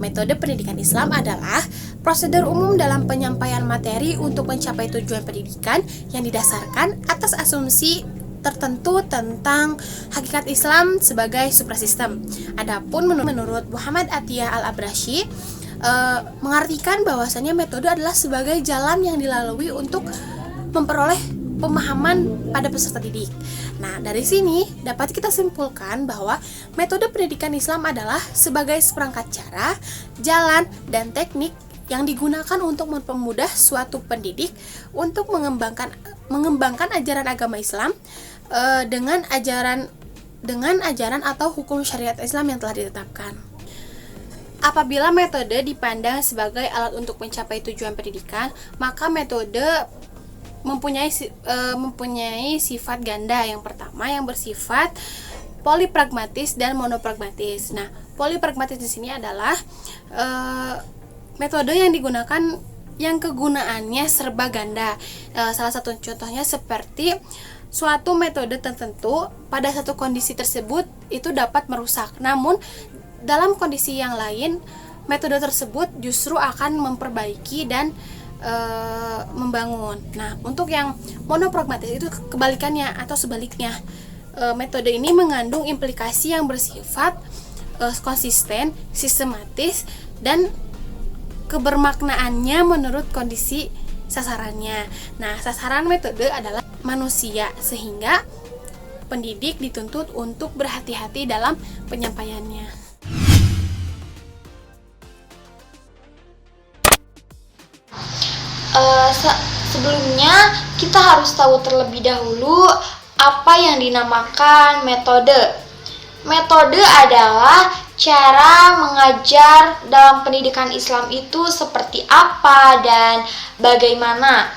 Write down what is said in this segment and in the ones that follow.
Metode pendidikan Islam adalah prosedur umum dalam penyampaian materi untuk mencapai tujuan pendidikan yang didasarkan atas asumsi tertentu tentang hakikat Islam sebagai suprasistem. Adapun menurut Muhammad Atiyah Al-Abrashi, mengartikan bahwasanya metode adalah sebagai jalan yang dilalui untuk memperoleh pemahaman pada peserta didik. Nah, dari sini dapat kita simpulkan bahwa metode pendidikan Islam adalah sebagai seperangkat cara, jalan, dan teknik yang digunakan untuk mempermudah suatu pendidik untuk mengembangkan ajaran agama Islam dengan ajaran atau hukum syariat Islam yang telah ditetapkan. Apabila metode dipandang sebagai alat untuk mencapai tujuan pendidikan, maka metode mempunyai sifat ganda. Yang pertama yang bersifat polipragmatis dan monopragmatis. Nah, polipragmatis di sini adalah metode yang digunakan yang kegunaannya serba ganda. Salah satu contohnya seperti suatu metode tertentu pada satu kondisi tersebut itu dapat merusak. Namun dalam kondisi yang lain metode tersebut justru akan memperbaiki dan membangun. Nah, untuk yang monopragmatis itu kebalikannya atau sebaliknya. Metode ini mengandung implikasi yang bersifat konsisten, sistematis, dan kebermaknaannya menurut kondisi sasarannya. Nah, sasaran metode adalah manusia, sehingga pendidik dituntut untuk berhati-hati dalam penyampaiannya. Sebelumnya kita harus tahu terlebih dahulu apa yang dinamakan metode. Metode adalah cara mengajar dalam pendidikan Islam itu seperti apa dan bagaimana.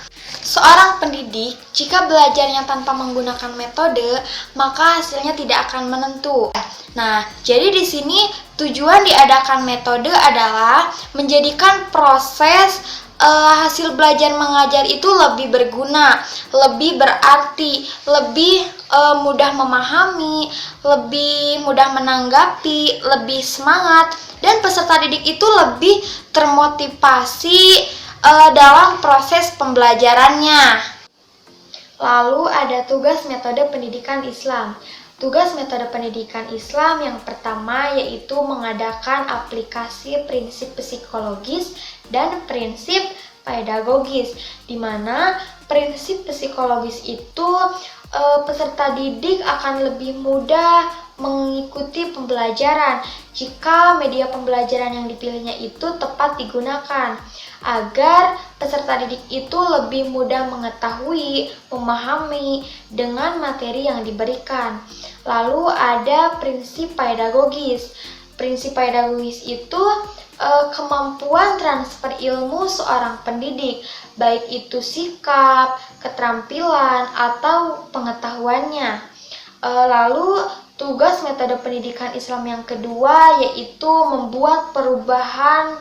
Seorang pendidik jika belajarnya tanpa menggunakan metode, maka hasilnya tidak akan menentu. Nah, jadi di sini tujuan diadakan metode adalah menjadikan proses hasil belajar mengajar itu lebih berguna, lebih berarti, lebih mudah memahami, lebih mudah menanggapi, lebih semangat, dan peserta didik itu lebih termotivasi dalam proses pembelajarannya. Lalu ada tugas metode pendidikan Islam. Tugas metode pendidikan Islam yang pertama yaitu mengadakan aplikasi prinsip psikologis dan prinsip pedagogis, di mana prinsip psikologis itu peserta didik akan lebih mudah mengikuti pembelajaran jika media pembelajaran yang dipilihnya itu tepat digunakan, agar peserta didik itu lebih mudah mengetahui, memahami dengan materi yang diberikan. Lalu ada prinsip pedagogis. Prinsip pedagogis itu kemampuan transfer ilmu seorang pendidik, baik itu sikap, keterampilan, atau pengetahuannya. Lalu tugas metode pendidikan Islam yang kedua yaitu membuat perubahan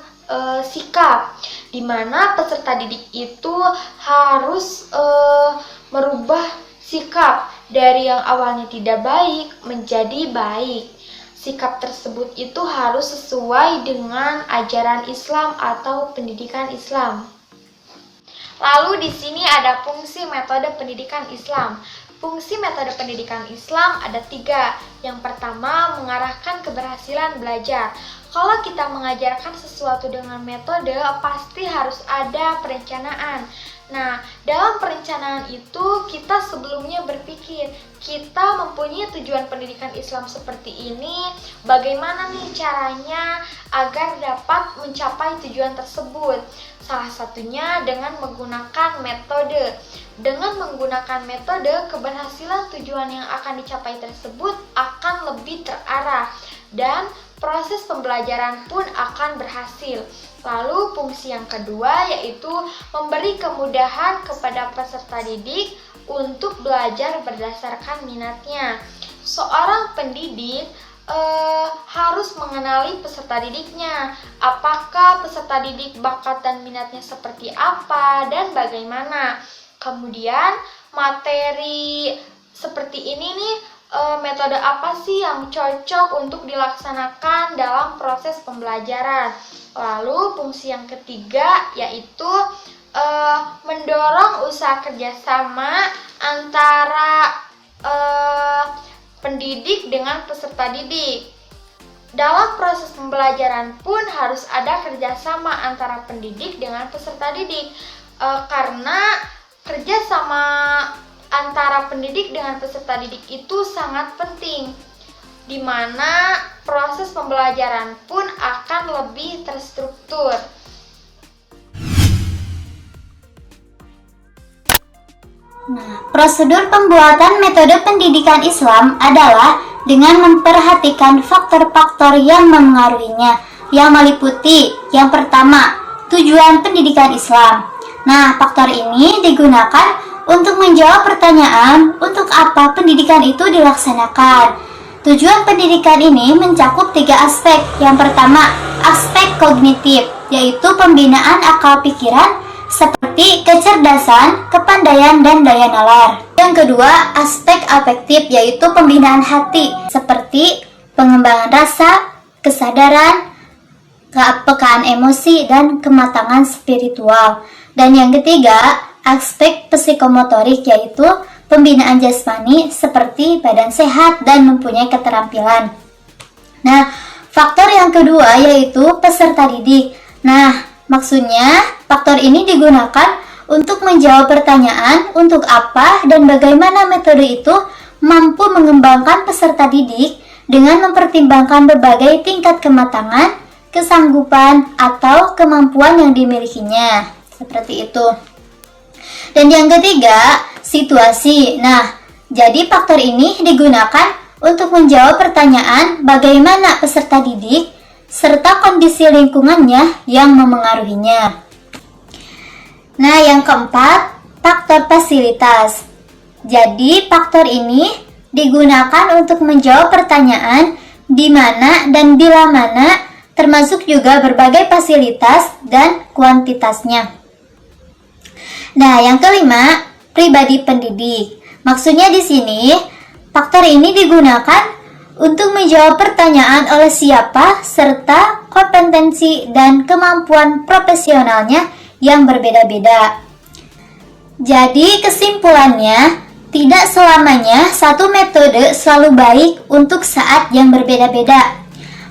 sikap, di mana peserta didik itu harus merubah sikap dari yang awalnya tidak baik menjadi baik. Sikap tersebut itu harus sesuai dengan ajaran Islam atau pendidikan Islam. Lalu di sini ada fungsi metode pendidikan Islam. Fungsi metode pendidikan Islam ada 3. Yang pertama, mengarahkan keberhasilan belajar. Kalau kita mengajarkan sesuatu dengan metode, pasti harus ada perencanaan. Nah, dalam perencanaan itu kita sebelumnya berpikir, kita mempunyai tujuan pendidikan Islam seperti ini, bagaimana nih caranya agar dapat mencapai tujuan tersebut? Salah satunya dengan menggunakan metode. Dengan menggunakan metode, keberhasilan tujuan yang akan dicapai tersebut akan lebih terarah dan proses pembelajaran pun akan berhasil. Lalu fungsi yang kedua yaitu memberi kemudahan kepada peserta didik untuk belajar berdasarkan minatnya. Seorang pendidik harus mengenali peserta didiknya, apakah peserta didik bakat dan minatnya seperti apa dan bagaimana. Kemudian materi seperti ini nih metode apa sih yang cocok untuk dilaksanakan dalam proses pembelajaran. Lalu fungsi yang ketiga yaitu mendorong usaha kerjasama antara pendidik dengan peserta didik. Dalam proses pembelajaran pun harus ada kerjasama antara pendidik dengan peserta didik, karena kerjasama antara pendidik dengan peserta didik itu sangat penting, di mana proses pembelajaran pun akan lebih terstruktur. Nah, prosedur pembuatan metode pendidikan Islam adalah dengan memperhatikan faktor-faktor yang memengaruhinya, yang meliputi yang pertama, tujuan pendidikan Islam. Nah, faktor ini digunakan untuk menjawab pertanyaan untuk apa pendidikan itu dilaksanakan. Tujuan pendidikan ini mencakup 3 aspek. Yang pertama, aspek kognitif, yaitu pembinaan akal pikiran seperti kecerdasan, kepandaian, dan daya nalar. Yang kedua, aspek afektif, yaitu pembinaan hati seperti pengembangan rasa, kesadaran, kepekaan emosi, dan kematangan spiritual. Dan yang ketiga, aspek psikomotorik, yaitu pembinaan jasmani seperti badan sehat dan mempunyai keterampilan. Nah, faktor yang kedua yaitu peserta didik. Nah, maksudnya, faktor ini digunakan untuk menjawab pertanyaan untuk apa dan bagaimana metode itu mampu mengembangkan peserta didik dengan mempertimbangkan berbagai tingkat kematangan, kesanggupan, atau kemampuan yang dimilikinya. Seperti itu. Dan yang ketiga, situasi. Nah, jadi faktor ini digunakan untuk menjawab pertanyaan bagaimana peserta didik serta kondisi lingkungannya yang memengaruhinya. Nah, yang keempat, faktor fasilitas. Jadi, faktor ini digunakan untuk menjawab pertanyaan di mana dan bila mana, termasuk juga berbagai fasilitas dan kuantitasnya. Nah, yang kelima, pribadi pendidik. Maksudnya di sini, faktor ini digunakan untuk menjawab pertanyaan oleh siapa serta kompetensi dan kemampuan profesionalnya yang berbeda-beda. Jadi kesimpulannya, tidak selamanya satu metode selalu baik untuk saat yang berbeda-beda.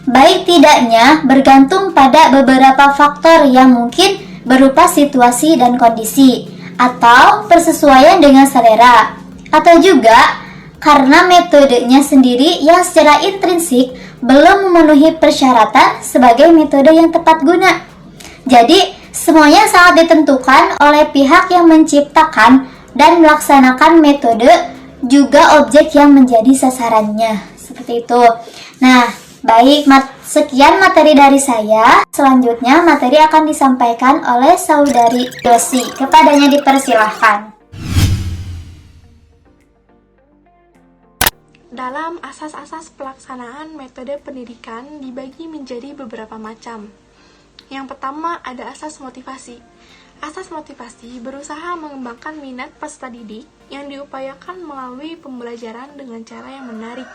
Baik tidaknya bergantung pada beberapa faktor yang mungkin berupa situasi dan kondisi, atau persesuaian dengan selera, atau juga karena metodenya sendiri yang secara intrinsik belum memenuhi persyaratan sebagai metode yang tepat guna. Jadi, semuanya sangat ditentukan oleh pihak yang menciptakan dan melaksanakan metode, juga objek yang menjadi sasarannya. Seperti itu. Nah, baik, sekian materi dari saya. Selanjutnya, materi akan disampaikan oleh saudari Yosi. Kepadanya dipersilahkan. Dalam asas-asas pelaksanaan metode pendidikan dibagi menjadi beberapa macam. Yang pertama ada asas motivasi. Asas motivasi berusaha mengembangkan minat peserta didik yang diupayakan melalui pembelajaran dengan cara yang menarik,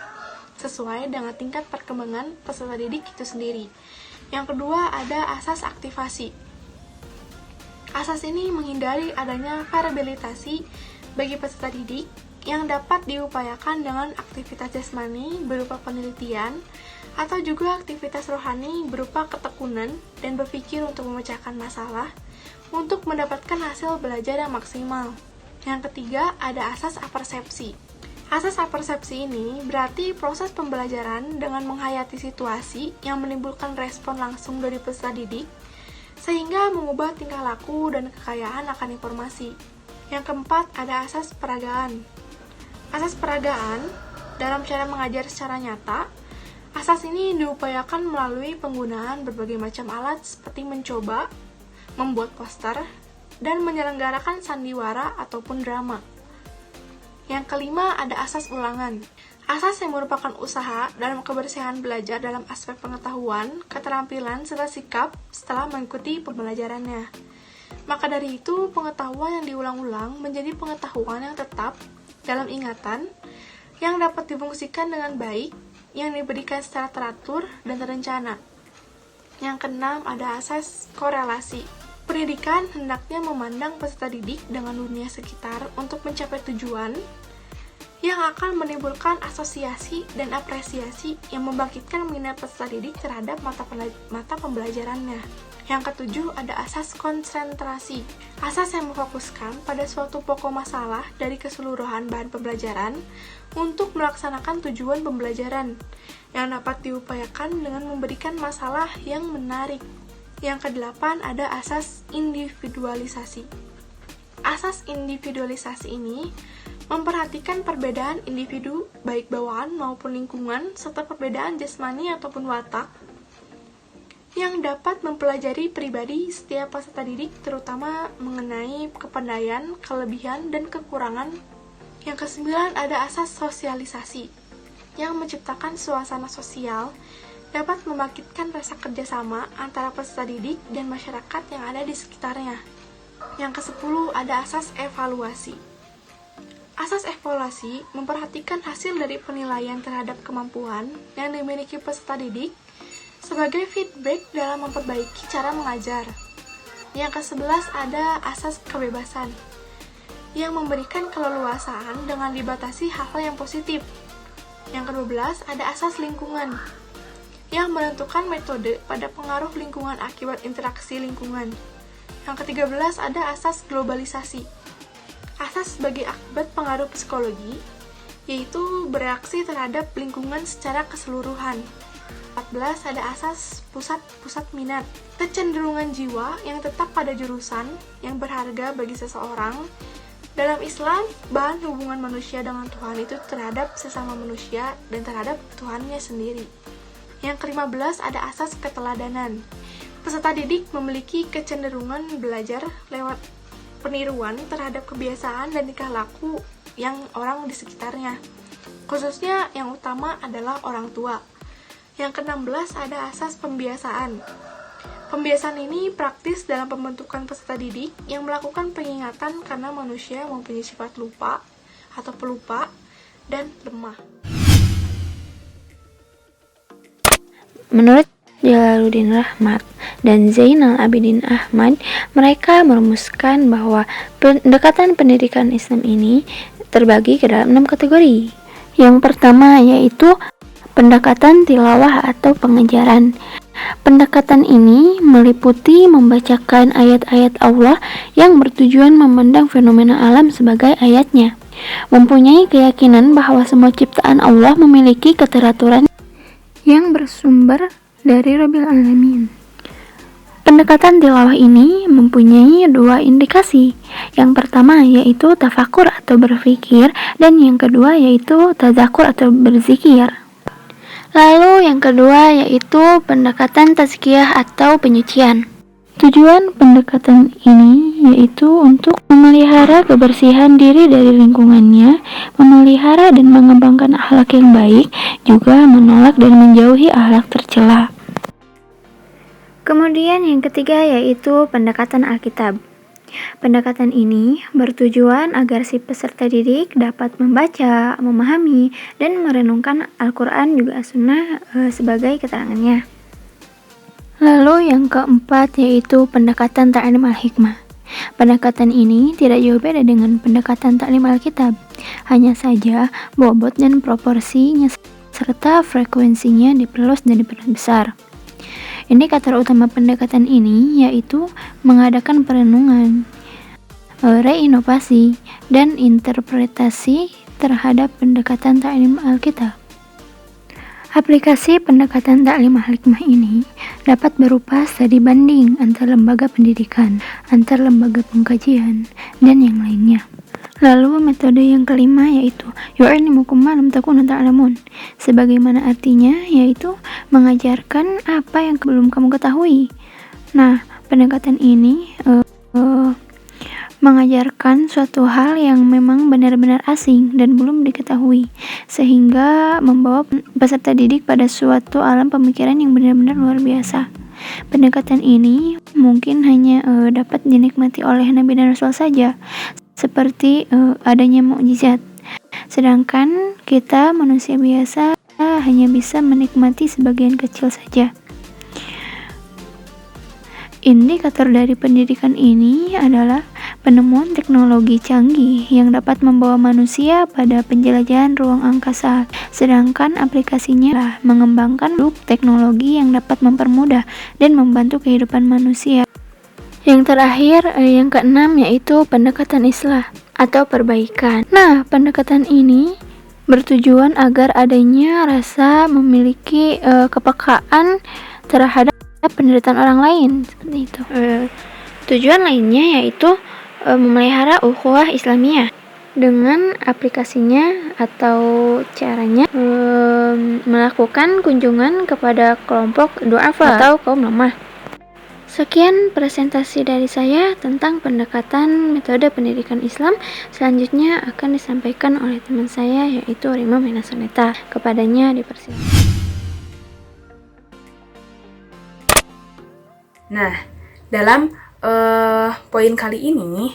sesuai dengan tingkat perkembangan peserta didik itu sendiri. Yang kedua ada asas aktivasi. Asas ini menghindari adanya variabilitasi bagi peserta didik yang dapat diupayakan dengan aktivitas jasmani berupa penelitian atau juga aktivitas rohani berupa ketekunan dan berpikir untuk memecahkan masalah untuk mendapatkan hasil belajar yang maksimal. Yang ketiga ada asas apersepsi. Asas apersepsi ini berarti proses pembelajaran dengan menghayati situasi yang menimbulkan respon langsung dari peserta didik sehingga mengubah tingkah laku dan kekayaan akan informasi. Yang keempat ada asas peragaan. Asas peragaan dalam cara mengajar secara nyata. Asas ini diupayakan melalui penggunaan berbagai macam alat seperti mencoba, membuat poster, dan menyelenggarakan sandiwara ataupun drama. Yang kelima ada asas ulangan. Asas yang merupakan usaha dalam kebersihan belajar dalam aspek pengetahuan, keterampilan, serta sikap setelah mengikuti pembelajarannya. Maka dari itu, pengetahuan yang diulang-ulang menjadi pengetahuan yang tetap dalam ingatan yang dapat difungsikan dengan baik, yang diberikan secara teratur dan terencana. Yang keenam, ada asas korelasi. Pendidikan hendaknya memandang peserta didik dengan dunia sekitar untuk mencapai tujuan yang akan menimbulkan asosiasi dan apresiasi yang membangkitkan minat peserta didik terhadap mata pembelajarannya. Yang ketujuh, ada asas konsentrasi. Asas yang memfokuskan pada suatu pokok masalah dari keseluruhan bahan pembelajaran untuk melaksanakan tujuan pembelajaran yang dapat diupayakan dengan memberikan masalah yang menarik. Yang kedelapan, ada asas individualisasi. Asas individualisasi ini memperhatikan perbedaan individu, baik bawaan maupun lingkungan, serta perbedaan jasmani ataupun watak, yang dapat mempelajari pribadi setiap peserta didik, terutama mengenai kepandaian, kelebihan, dan kekurangan. Yang kesembilan, ada asas sosialisasi, yang menciptakan suasana sosial, dapat membangkitkan rasa kerjasama antara peserta didik dan masyarakat yang ada di sekitarnya. Yang kesepuluh, ada asas evaluasi. Asas evaluasi memperhatikan hasil dari penilaian terhadap kemampuan yang dimiliki peserta didik sebagai feedback dalam memperbaiki cara mengajar. Yang ke-11, ada asas kebebasan, yang memberikan keleluasaan dengan dibatasi hal-hal yang positif. Yang ke-12, ada asas lingkungan, yang menentukan metode pada pengaruh lingkungan akibat interaksi lingkungan. Yang ke-13, ada asas globalisasi. Asas sebagai akibat pengaruh psikologi, yaitu bereaksi terhadap lingkungan secara keseluruhan. 14, ada asas pusat minat. Kecenderungan jiwa yang tetap pada jurusan yang berharga bagi seseorang. Dalam Islam, bahan hubungan manusia dengan Tuhan itu terhadap sesama manusia dan terhadap Tuhannya sendiri. Yang ke-15, ada asas keteladanan. Peserta didik memiliki kecenderungan belajar lewat peniruan terhadap kebiasaan dan tingkah laku yang orang di sekitarnya. Khususnya yang utama adalah orang tua. Yang ke-16, ada asas pembiasaan. Pembiasaan ini praktis dalam pembentukan peserta didik yang melakukan peringatan karena manusia mempunyai sifat lupa atau pelupa dan lemah. Menurut Jalaluddin Rahmat dan Zainal Abidin Ahmad, mereka merumuskan bahwa pendekatan pendidikan Islam ini terbagi ke dalam 6 kategori. Yang pertama yaitu pendekatan tilawah atau pengajaran. Pendekatan ini meliputi membacakan ayat-ayat Allah yang bertujuan memandang fenomena alam sebagai ayatnya, mempunyai keyakinan bahwa semua ciptaan Allah memiliki keteraturan yang bersumber dari Rabbil Alamin. Pendekatan tilawah ini mempunyai 2 indikasi. Yang pertama yaitu tafakur atau berpikir, dan yang kedua yaitu tazakur atau berzikir. Lalu yang kedua yaitu pendekatan tazkiyah atau penyucian. Tujuan pendekatan ini yaitu untuk memelihara kebersihan diri dari lingkungannya, memelihara dan mengembangkan akhlak yang baik, juga menolak dan menjauhi akhlak tercela. Kemudian yang ketiga yaitu pendekatan Alkitab. Pendekatan ini bertujuan agar si peserta didik dapat membaca, memahami, dan merenungkan Al-Quran juga As-Sunnah sebagai keterangannya. Lalu yang keempat yaitu pendekatan ta'lim al-hikmah. Pendekatan ini tidak jauh beda dengan pendekatan ta'lim Alkitab, hanya saja bobot dan proporsinya serta frekuensinya diperluas dan diperbesar. Indikator utama pendekatan ini yaitu mengadakan perenungan, reinovasi, dan interpretasi terhadap pendekatan ta'lim Alkitab. Aplikasi pendekatan ta'lim al-hikmah ini dapat berupa studi banding antar lembaga pendidikan, antar lembaga pengkajian, dan yang lainnya. Lalu metode yang kelima yaitu yu'allimukum ma lam takunu ta'lamun. Sebagaimana artinya yaitu mengajarkan apa yang belum kamu ketahui. Nah, pendekatan ini mengajarkan suatu hal yang memang benar-benar asing dan belum diketahui, sehingga membawa peserta didik pada suatu alam pemikiran yang benar-benar luar biasa. Pendekatan ini mungkin hanya dapat dinikmati oleh Nabi dan Rasul saja, seperti adanya mukjizat. sedangkan kita manusia biasa hanya bisa menikmati sebagian kecil saja. Indikator dari pendidikan ini adalah penemuan teknologi canggih yang dapat membawa manusia pada penjelajahan ruang angkasa, sedangkan aplikasinya adalah mengembangkan teknologi yang dapat mempermudah dan membantu kehidupan manusia. Yang terakhir, yang keenam, yaitu pendekatan islah atau perbaikan. Nah, pendekatan ini bertujuan agar adanya rasa memiliki kepekaan terhadap penderitaan orang lain, seperti itu. Tujuan lainnya yaitu memelihara ukhuwah Islamiyah dengan aplikasinya atau caranya melakukan kunjungan kepada kelompok du'afa atau kaum lemah. Sekian presentasi dari saya tentang pendekatan metode pendidikan Islam. Selanjutnya akan disampaikan oleh teman saya, yaitu Rima Menasoneta. Kepadanya dipersilakan. Nah, dalam poin kali ini,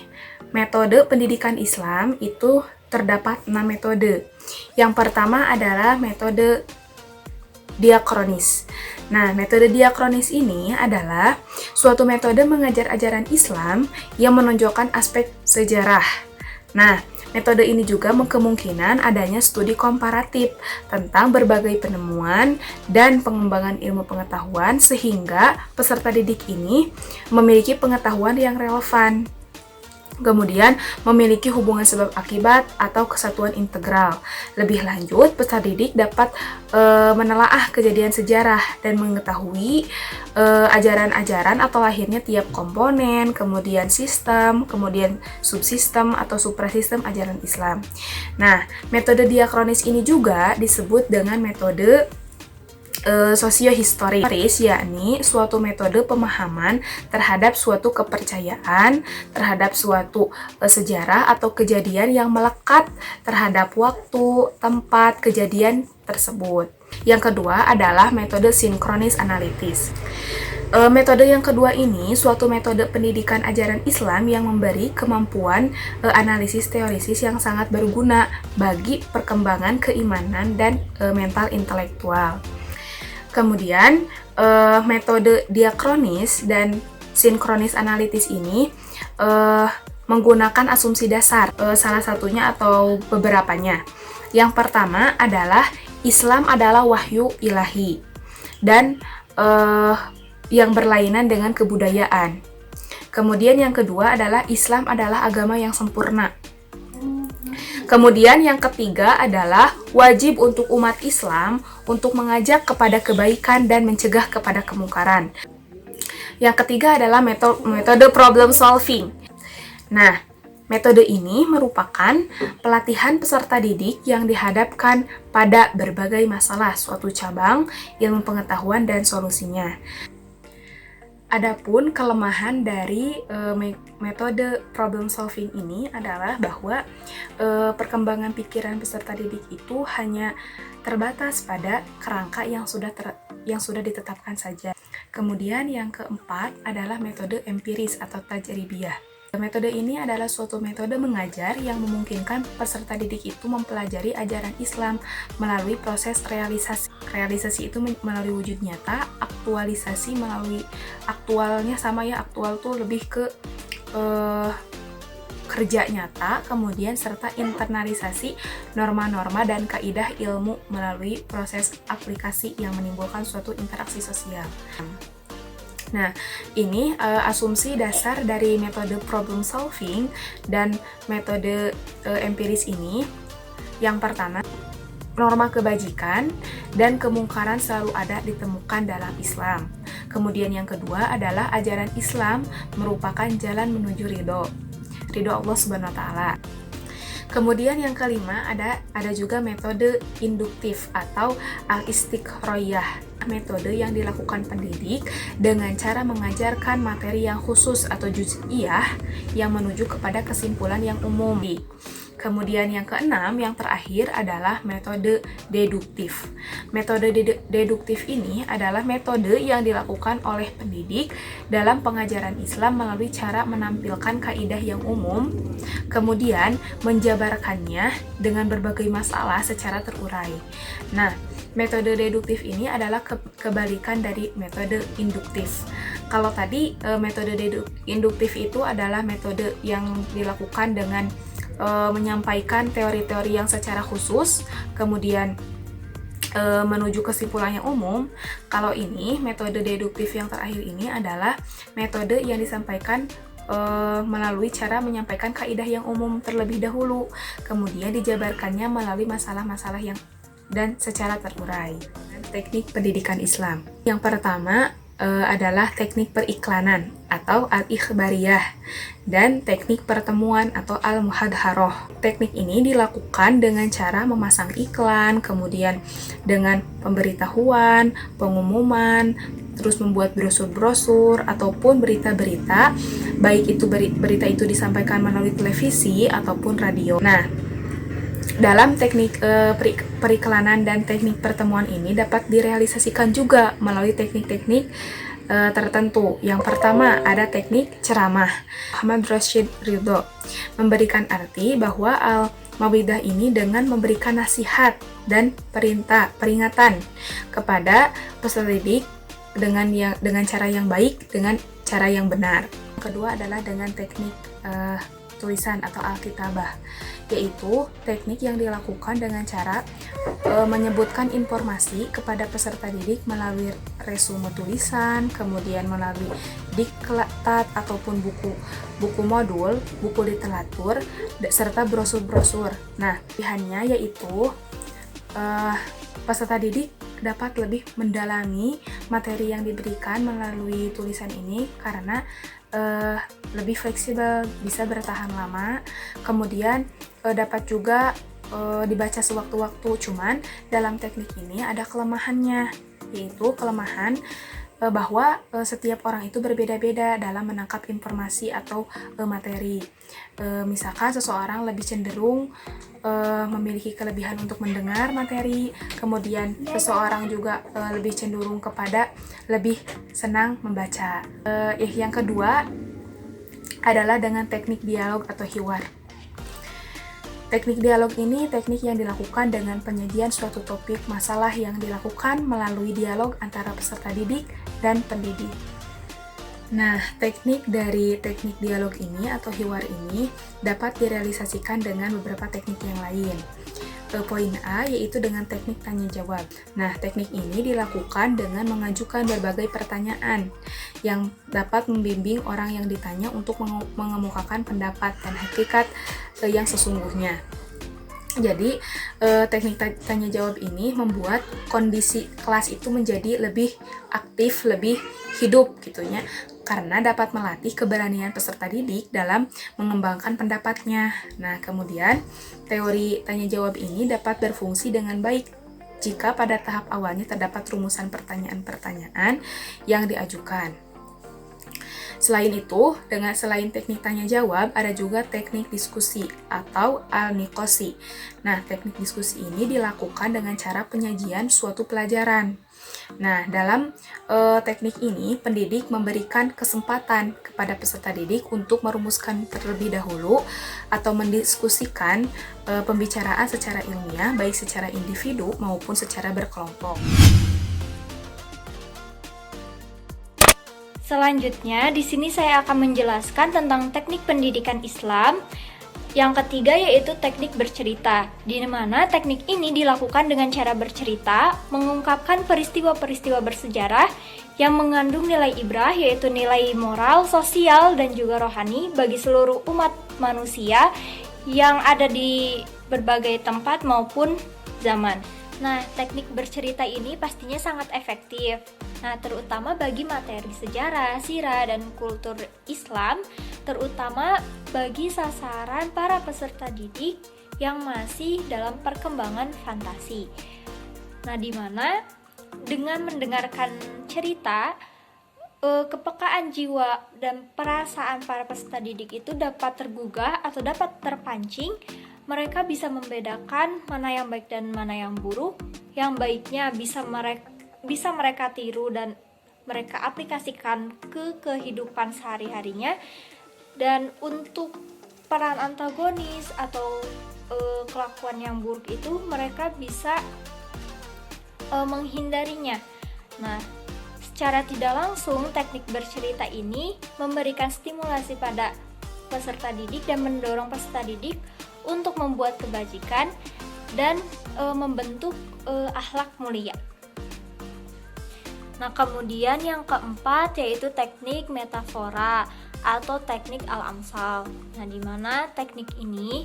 metode pendidikan Islam itu terdapat 6 metode. Yang pertama adalah metode diakronis. Nah, metode diakronis ini adalah suatu metode mengajar ajaran Islam yang menonjolkan aspek sejarah. Nah, metode ini juga kemungkinan adanya studi komparatif tentang berbagai penemuan dan pengembangan ilmu pengetahuan sehingga peserta didik ini memiliki pengetahuan yang relevan. Kemudian memiliki hubungan sebab akibat atau kesatuan integral. Lebih lanjut, peserta didik dapat menelaah kejadian sejarah dan mengetahui ajaran-ajaran atau lahirnya tiap komponen, kemudian sistem, kemudian subsistem atau suprasistem ajaran Islam. Nah, metode diakronis ini juga disebut dengan metode sosiohistoris, yakni suatu metode pemahaman terhadap suatu kepercayaan, terhadap suatu sejarah atau kejadian yang melekat terhadap waktu, tempat, kejadian tersebut. Yang kedua adalah metode sinkronis analitis. Metode yang kedua ini suatu metode pendidikan ajaran Islam yang memberi kemampuan analisis teorisis yang sangat berguna bagi perkembangan keimanan dan mental intelektual. Kemudian, metode diakronis dan sinkronis analitis ini menggunakan asumsi dasar, salah satunya atau beberapanya. Yang pertama adalah Islam adalah wahyu ilahi dan yang berlainan dengan kebudayaan. Kemudian yang kedua adalah Islam adalah agama yang sempurna. Kemudian yang ketiga adalah wajib untuk umat Islam untuk mengajak kepada kebaikan dan mencegah kepada kemungkaran. Yang ketiga adalah metode problem solving. Nah, metode ini merupakan pelatihan peserta didik yang dihadapkan pada berbagai masalah suatu cabang ilmu pengetahuan dan solusinya. Adapun kelemahan dari metode problem solving ini adalah bahwa perkembangan pikiran peserta didik itu hanya terbatas pada kerangka yang sudah ditetapkan saja. Kemudian yang keempat adalah metode empiris atau tajribiyah. Metode ini adalah suatu metode mengajar yang memungkinkan peserta didik itu mempelajari ajaran Islam melalui proses realisasi. Realisasi itu melalui wujud nyata, aktualisasi melalui aktualnya sama ya, aktual tuh lebih ke kerja nyata, kemudian serta internalisasi norma-norma dan kaidah ilmu melalui proses aplikasi yang menimbulkan suatu interaksi sosial. Nah, ini asumsi dasar dari metode problem solving dan metode empiris ini. Yang pertama, norma kebajikan dan kemungkaran selalu ada ditemukan dalam Islam. Kemudian yang kedua adalah ajaran Islam merupakan jalan menuju ridho Allah Subhanahu wa Ta'ala. Kemudian yang kelima ada juga metode induktif atau al-istiqroyah. Metode yang dilakukan pendidik dengan cara mengajarkan materi yang khusus atau juz'iyah yang menuju kepada kesimpulan yang umum. Kemudian yang keenam, yang terakhir adalah metode deduktif. Metode deduktif ini adalah metode yang dilakukan oleh pendidik dalam pengajaran Islam melalui cara menampilkan kaidah yang umum, kemudian menjabarkannya dengan berbagai masalah secara terurai. Nah, metode deduktif ini adalah kebalikan dari metode induktif. Kalau tadi metode induktif itu adalah metode yang dilakukan dengan menyampaikan teori-teori yang secara khusus, kemudian menuju kesimpulan yang umum. Kalau ini, metode deduktif yang terakhir ini adalah metode yang disampaikan melalui cara menyampaikan kaidah yang umum terlebih dahulu, kemudian dijabarkannya melalui masalah-masalah yang dan secara terurai. Teknik pendidikan Islam. Yang pertama adalah teknik periklanan atau al-ikhbariyah dan teknik pertemuan atau al-muhadharoh. Teknik ini dilakukan dengan cara memasang iklan, kemudian dengan pemberitahuan, pengumuman, terus membuat brosur-brosur ataupun berita-berita, baik itu berita itu disampaikan melalui televisi ataupun radio. Nah, dalam teknik periklanan dan teknik pertemuan ini dapat direalisasikan juga melalui teknik-teknik tertentu. Yang pertama ada teknik ceramah. Muhammad Rashid Ridho memberikan arti bahwa al-mawidah ini dengan memberikan nasihat dan peringatan kepada peserta didik dengan cara yang baik, dengan cara yang benar. Yang kedua adalah dengan teknik tulisan atau alkitabah, yaitu teknik yang dilakukan dengan cara menyebutkan informasi kepada peserta didik melalui resume tulisan, kemudian melalui diktat ataupun buku modul, buku literatur, serta brosur-brosur. Nah, pilihannya yaitu peserta didik dapat lebih mendalami materi yang diberikan melalui tulisan ini karena lebih fleksibel, bisa bertahan lama, kemudian dapat juga dibaca sewaktu-waktu. Cuman dalam teknik ini ada kelemahannya, yaitu kelemahan bahwa setiap orang itu berbeda-beda dalam menangkap informasi atau materi. Misalkan seseorang lebih cenderung memiliki kelebihan untuk mendengar materi, kemudian seseorang juga lebih cenderung kepada lebih senang membaca. Yang kedua adalah dengan teknik dialog atau hiwar. Teknik dialog ini teknik yang dilakukan dengan penyajian suatu topik masalah yang dilakukan melalui dialog antara peserta didik dan pendidik. Nah, teknik dari teknik dialog ini atau hiwar ini dapat direalisasikan dengan beberapa teknik yang lain. Poin A yaitu dengan teknik tanya jawab. Nah, teknik ini dilakukan dengan mengajukan berbagai pertanyaan yang dapat membimbing orang yang ditanya untuk mengemukakan pendapat dan hakikat yang sesungguhnya. Jadi, teknik tanya jawab ini membuat kondisi kelas itu menjadi lebih aktif, lebih hidup gitu ya, karena dapat melatih keberanian peserta didik dalam mengembangkan pendapatnya. Nah, kemudian teori tanya jawab ini dapat berfungsi dengan baik jika pada tahap awalnya terdapat rumusan pertanyaan-pertanyaan yang diajukan. Selain itu, selain teknik tanya jawab, ada juga teknik diskusi atau al-niqoshi. Nah, teknik diskusi ini dilakukan dengan cara penyajian suatu pelajaran. Nah, dalam teknik ini, pendidik memberikan kesempatan kepada peserta didik untuk merumuskan terlebih dahulu atau mendiskusikan pembicaraan secara ilmiah, baik secara individu maupun secara berkelompok. Selanjutnya, di sini saya akan menjelaskan tentang teknik pendidikan Islam. Yang ketiga yaitu teknik bercerita, di mana teknik ini dilakukan dengan cara bercerita, mengungkapkan peristiwa-peristiwa bersejarah yang mengandung nilai ibrah, yaitu nilai moral, sosial, dan juga rohani bagi seluruh umat manusia yang ada di berbagai tempat maupun zaman. Nah, teknik bercerita ini pastinya sangat efektif. Nah, terutama bagi materi sejarah, sirah, dan kultur Islam, terutama bagi sasaran para peserta didik yang masih dalam perkembangan fantasi. Nah, di mana dengan mendengarkan cerita, kepekaan jiwa dan perasaan para peserta didik itu dapat tergugah atau dapat terpancing mereka bisa membedakan mana yang baik dan mana yang buruk. Yang baiknya bisa mereka tiru dan mereka aplikasikan ke kehidupan sehari-harinya. Dan untuk peran antagonis atau kelakuan yang buruk itu mereka bisa menghindarinya. Nah, secara tidak langsung teknik bercerita ini memberikan stimulasi pada peserta didik dan mendorong peserta didik untuk membuat kebajikan dan membentuk akhlak mulia. Nah, kemudian yang keempat yaitu teknik metafora atau teknik al-amsal. Nah, di mana teknik ini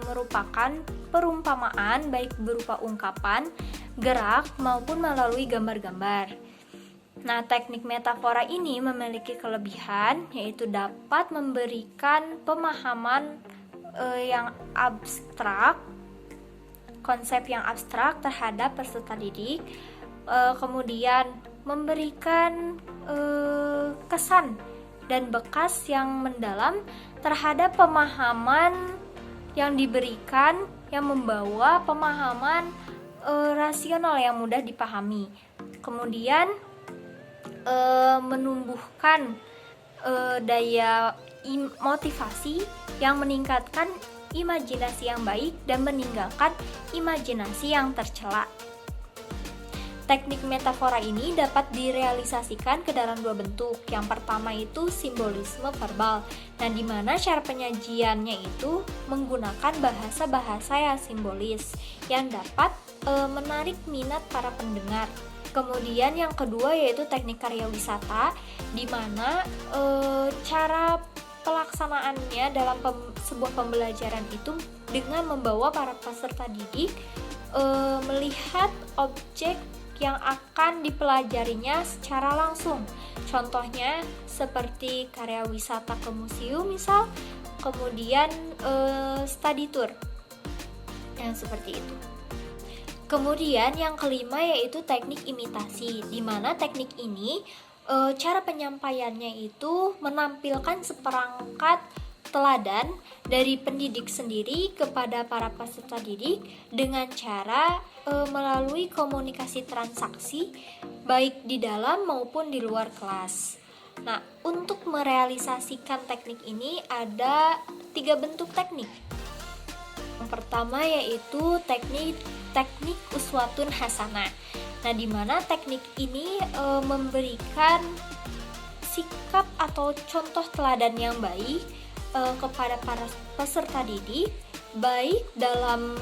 merupakan perumpamaan baik berupa ungkapan, gerak maupun melalui gambar-gambar. Nah, teknik metafora ini memiliki kelebihan yaitu dapat memberikan pemahaman yang abstrak, konsep yang abstrak terhadap peserta didik, kemudian memberikan kesan dan bekas yang mendalam terhadap pemahaman yang diberikan, yang membawa pemahaman rasional yang mudah dipahami. Kemudian menumbuhkan daya motivasi yang meningkatkan imajinasi yang baik dan meninggalkan imajinasi yang tercela. Teknik metafora ini dapat direalisasikan ke dalam dua bentuk. Yang pertama itu simbolisme verbal, dan di mana cara penyajiannya itu menggunakan bahasa-bahasa yang simbolis yang dapat menarik minat para pendengar. Kemudian yang kedua yaitu teknik karya wisata, di mana cara pelaksanaannya dalam sebuah pembelajaran itu dengan membawa para peserta didik melihat objek yang akan dipelajarinya secara langsung. Contohnya seperti karya wisata ke museum misal, kemudian study tour yang seperti itu. Kemudian yang kelima yaitu teknik imitasi, di mana teknik ini cara penyampaiannya itu menampilkan seperangkat teladan dari pendidik sendiri kepada para peserta didik dengan cara melalui komunikasi transaksi baik di dalam maupun di luar kelas. Nah, untuk merealisasikan teknik ini ada 3 bentuk teknik. Yang pertama yaitu teknik uswatun hasanah. Nah, di mana teknik ini memberikan sikap atau contoh teladan yang baik kepada para peserta didik, baik dalam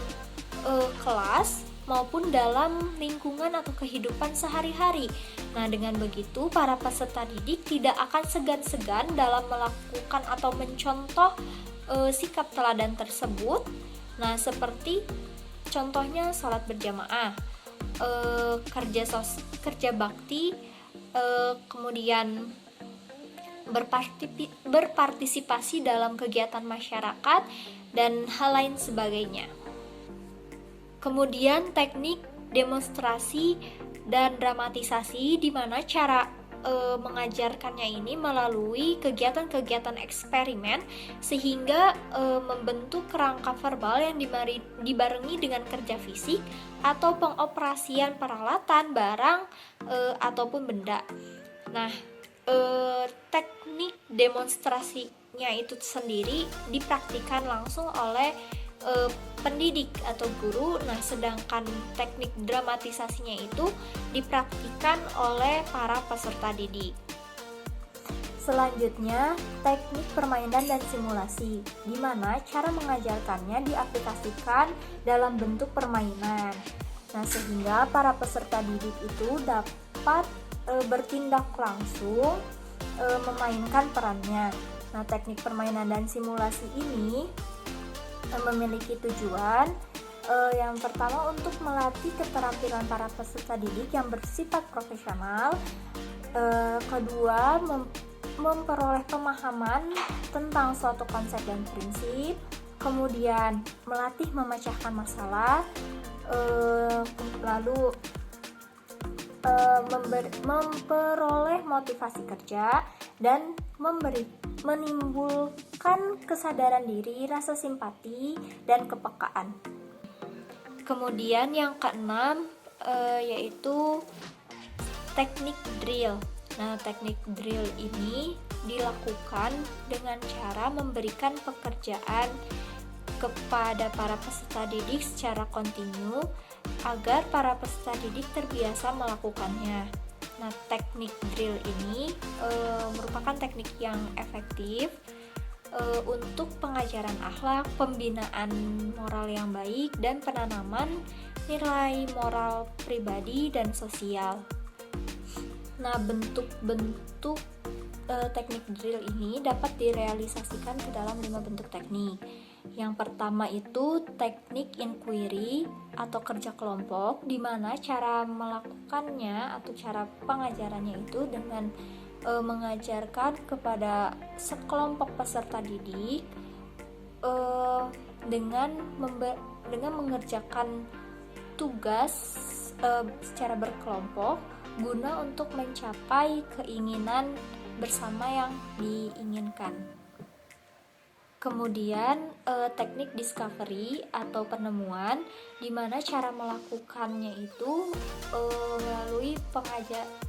kelas maupun dalam lingkungan atau kehidupan sehari-hari. Nah, dengan begitu para peserta didik tidak akan segan-segan dalam melakukan atau mencontoh sikap teladan tersebut. Nah, seperti contohnya sholat berjamaah, kerja bakti, kemudian berpartisipasi dalam kegiatan masyarakat dan hal lain sebagainya. Kemudian teknik demonstrasi dan dramatisasi, di mana cara mengajarkannya ini melalui kegiatan-kegiatan eksperimen sehingga membentuk kerangka verbal yang dibarengi dengan kerja fisik atau pengoperasian peralatan, barang ataupun benda. Nah, teknik demonstrasinya itu sendiri dipraktikkan langsung oleh pendidik atau guru. Nah, sedangkan teknik dramatisasinya itu dipraktikkan oleh para peserta didik. Selanjutnya, teknik permainan dan simulasi, di mana cara mengajarkannya diaplikasikan dalam bentuk permainan. Nah, sehingga para peserta didik itu dapat bertindak langsung, memainkan perannya. Nah, teknik permainan dan simulasi ini memiliki tujuan yang pertama untuk melatih keterampilan para peserta didik yang bersifat profesional, kedua memperoleh pemahaman tentang suatu konsep dan prinsip, kemudian melatih memecahkan masalah, lalu memperoleh motivasi kerja dan menimbulkan kesadaran diri, rasa simpati, dan kepekaan. Kemudian yang keenam yaitu teknik drill. Nah, teknik drill ini dilakukan dengan cara memberikan pekerjaan kepada para peserta didik secara kontinu agar para peserta didik terbiasa melakukannya. Nah, teknik drill ini merupakan teknik yang efektif untuk pengajaran akhlak, pembinaan moral yang baik, dan penanaman nilai moral pribadi dan sosial. Nah, bentuk-bentuk teknik drill ini dapat direalisasikan ke dalam 5 bentuk teknik. Yang pertama itu teknik inquiry atau kerja kelompok, di mana cara melakukannya atau cara pengajarannya itu dengan mengajarkan kepada sekelompok peserta didik dengan mengerjakan tugas secara berkelompok guna untuk mencapai keinginan bersama yang diinginkan. Kemudian teknik discovery atau penemuan, di mana cara melakukannya itu melalui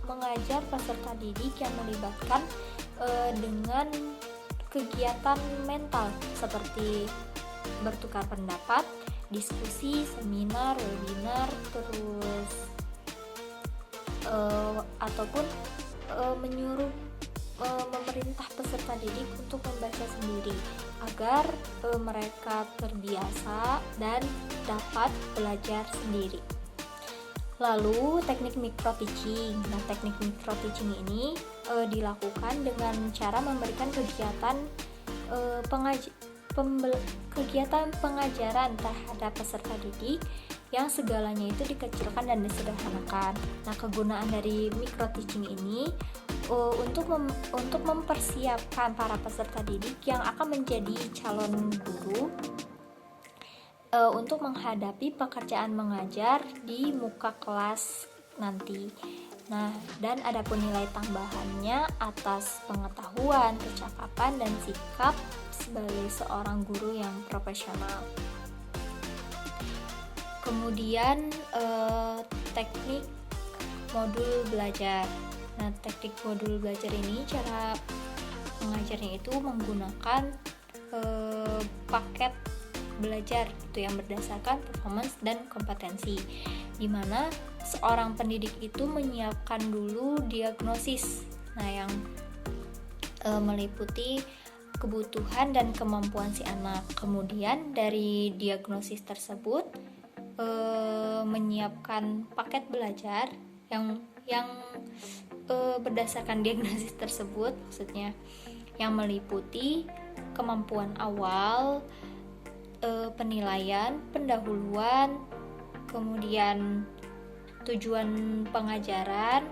mengajar peserta didik yang melibatkan dengan kegiatan mental seperti bertukar pendapat, diskusi, seminar, webinar, terus ataupun menyuruh memerintah peserta didik untuk membaca sendiri agar mereka terbiasa dan dapat belajar sendiri. Lalu teknik micro teaching. Nah, teknik micro teaching ini dilakukan dengan cara memberikan kegiatan pengajaran terhadap peserta didik yang segalanya itu dikecilkan dan disederhanakan. Nah, kegunaan dari micro teaching ini untuk mempersiapkan para peserta didik yang akan menjadi calon guru untuk menghadapi pekerjaan mengajar di muka kelas nanti. Nah, dan adapun nilai tambahannya atas pengetahuan, kecakapan, dan sikap sebagai seorang guru yang profesional. Kemudian teknik modul belajar. Nah, teknik modul belajar ini cara mengajarnya itu menggunakan paket belajar itu yang berdasarkan performance dan kompetensi, di mana seorang pendidik itu menyiapkan dulu diagnosis, nah yang meliputi kebutuhan dan kemampuan si anak. Kemudian dari diagnosis tersebut menyiapkan paket belajar yang berdasarkan diagnosis tersebut, maksudnya yang meliputi kemampuan awal, penilaian, pendahuluan, kemudian tujuan pengajaran,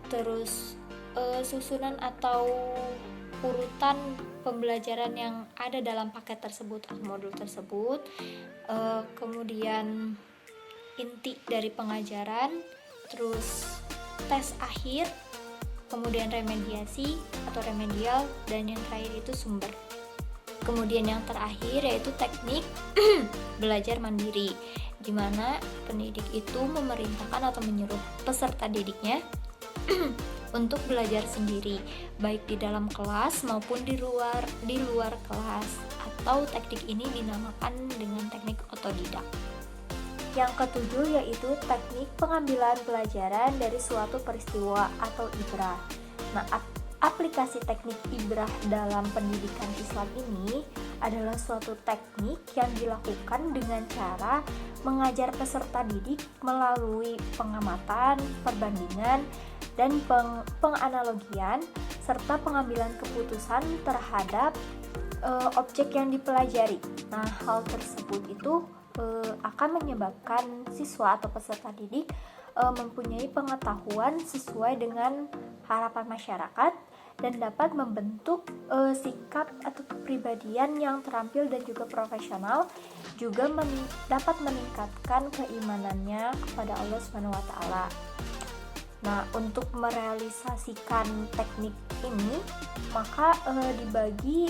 terus susunan atau urutan pembelajaran yang ada dalam paket tersebut atau modul tersebut, kemudian inti dari pengajaran, terus tes akhir, kemudian remediasi atau remedial, dan yang terakhir itu sumber. Kemudian yang terakhir yaitu teknik belajar mandiri, di mana pendidik itu memerintahkan atau menyuruh peserta didiknya untuk belajar sendiri, baik di dalam kelas maupun di luar kelas, atau teknik ini dinamakan dengan teknik otodidak. Yang ketujuh yaitu teknik pengambilan pelajaran dari suatu peristiwa atau ibrah. Nah, aplikasi teknik ibrah dalam pendidikan Islam ini adalah suatu teknik yang dilakukan dengan cara mengajar peserta didik melalui pengamatan, perbandingan, dan penganalogian, serta pengambilan keputusan terhadap objek yang dipelajari. Nah, hal tersebut itu akan menyebabkan siswa atau peserta didik mempunyai pengetahuan sesuai dengan harapan masyarakat dan dapat membentuk sikap atau kepribadian yang terampil dan juga profesional, juga dapat meningkatkan keimanannya kepada Allah Subhanahu wa taala. Nah, untuk merealisasikan teknik ini, maka dibagi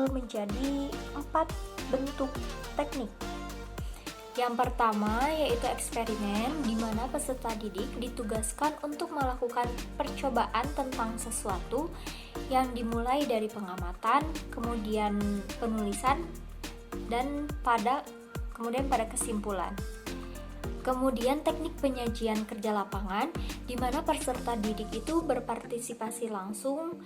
menjadi 4 bentuk teknik. Yang pertama yaitu eksperimen, di mana peserta didik ditugaskan untuk melakukan percobaan tentang sesuatu yang dimulai dari pengamatan, kemudian penulisan, dan kemudian pada kesimpulan. Kemudian teknik penyajian kerja lapangan, di mana peserta didik itu berpartisipasi langsung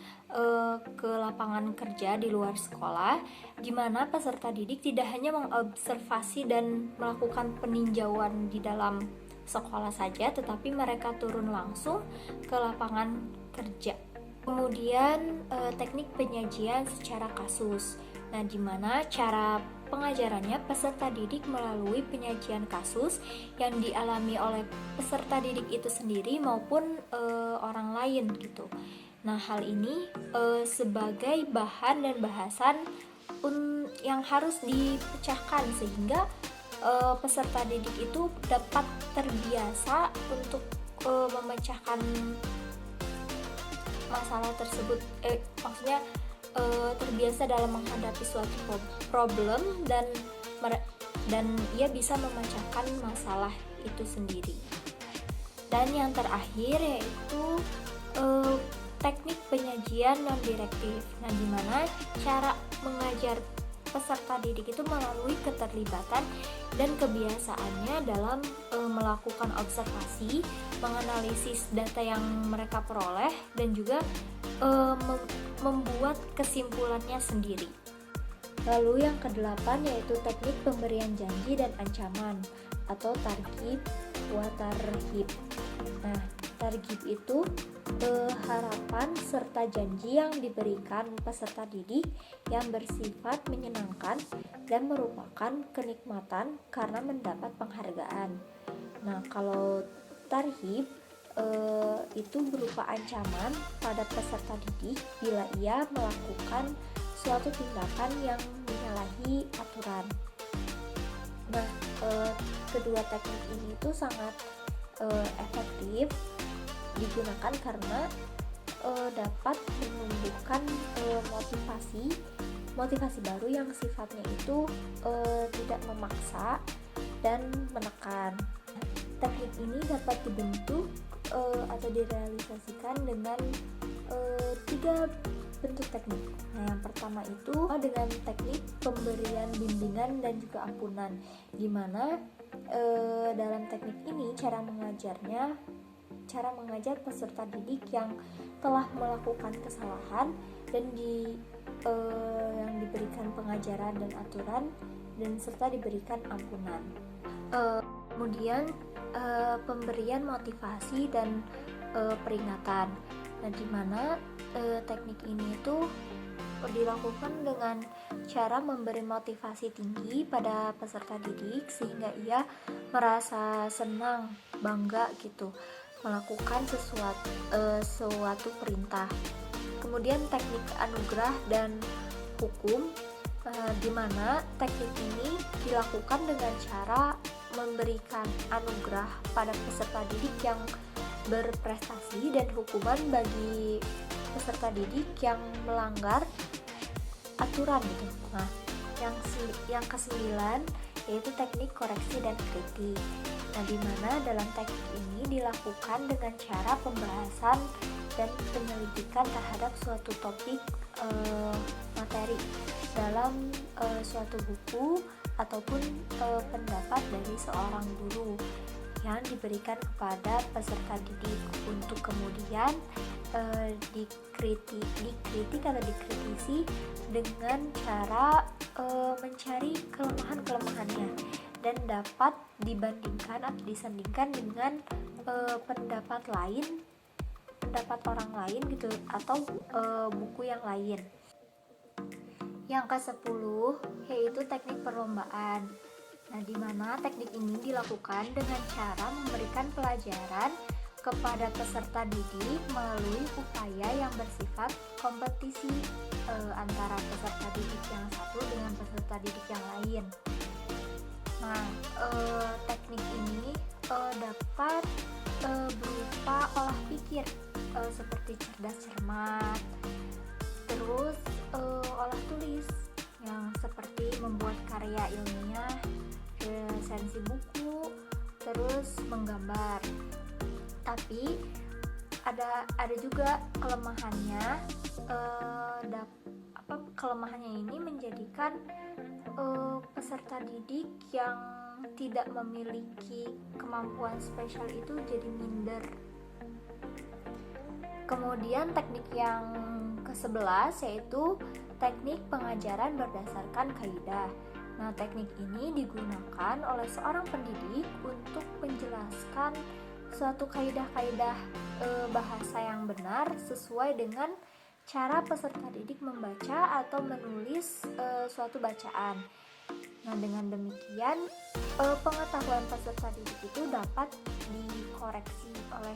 ke lapangan kerja di luar sekolah, di mana peserta didik tidak hanya mengobservasi dan melakukan peninjauan di dalam sekolah saja, tetapi mereka turun langsung ke lapangan kerja. Kemudian teknik penyajian secara kasus. Nah, di mana cara pengajarannya peserta didik melalui penyajian kasus yang dialami oleh peserta didik itu sendiri maupun orang lain gitu. Nah, hal ini sebagai bahan dan bahasan yang harus dipecahkan sehingga peserta didik itu dapat terbiasa untuk memecahkan masalah tersebut. Maksudnya terbiasa dalam menghadapi suatu problem dan ia bisa memecahkan masalah itu sendiri. Dan yang terakhir yaitu teknik penyajian non direktif. Nah, di mana cara mengajar peserta didik itu melalui keterlibatan dan kebiasaannya dalam melakukan observasi, menganalisis data yang mereka peroleh, dan juga membuat kesimpulannya sendiri. Lalu yang kedelapan yaitu teknik pemberian janji dan ancaman atau targhib wa tarhib. Nah, targhib itu harapan serta janji yang diberikan peserta didik yang bersifat menyenangkan dan merupakan kenikmatan karena mendapat penghargaan. Nah, kalau tarhib itu berupa ancaman pada peserta didik bila ia melakukan suatu tindakan yang menyalahi aturan. Nah, kedua teknik ini itu sangat efektif digunakan karena dapat menumbuhkan motivasi baru yang sifatnya itu tidak memaksa dan menekan. Teknik ini dapat dibentuk atau direalisasikan dengan 3 bentuk teknik. Nah, yang pertama itu dengan teknik pemberian bimbingan dan juga ampunan, di mana dalam teknik ini cara mengajar peserta didik yang telah melakukan kesalahan dan yang diberikan pengajaran dan aturan dan serta diberikan ampunan. Kemudian pemberian motivasi dan peringatan. Nah, di mana teknik ini itu dilakukan dengan cara memberi motivasi tinggi pada peserta didik sehingga ia merasa senang, bangga gitu melakukan suatu perintah. Kemudian teknik anugerah dan hukum, di mana teknik ini dilakukan dengan cara memberikan anugerah pada peserta didik yang berprestasi dan hukuman bagi peserta didik yang melanggar aturan gitu. Nah, yang ke-9 yaitu teknik koreksi dan kritik. Nah, di mana dalam teknik ini dilakukan dengan cara pembahasan dan penyelidikan terhadap suatu topik materi dalam suatu buku ataupun pendapat dari seorang guru yang diberikan kepada peserta didik untuk kemudian dikritik atau dikritisi dengan cara mencari kelemahan-kelemahannya dan dapat dibandingkan atau disandingkan dengan pendapat orang lain gitu atau buku yang lain. Yang ke-10 yaitu teknik perlombaan. Nah, di mana teknik ini dilakukan dengan cara memberikan pelajaran kepada peserta didik melalui upaya yang bersifat kompetisi antara peserta didik yang satu dengan peserta didik yang lain. Nah, teknik ini dapat berupa olah pikir berpikir seperti cerdas cermat, terus olah tulis yang seperti membuat karya ilmiah, resensi buku, terus menggambar. Tapi ada juga kelemahannya. Kelemahannya ini menjadikan peserta didik yang tidak memiliki kemampuan spesial itu jadi minder. Kemudian teknik yang ke-11 yaitu teknik pengajaran berdasarkan kaidah. Nah, teknik ini digunakan oleh seorang pendidik untuk menjelaskan suatu kaidah-kaidah bahasa yang benar sesuai dengan cara peserta didik membaca atau menulis suatu bacaan. Nah, dengan demikian pengetahuan peserta didik itu dapat dikoreksi oleh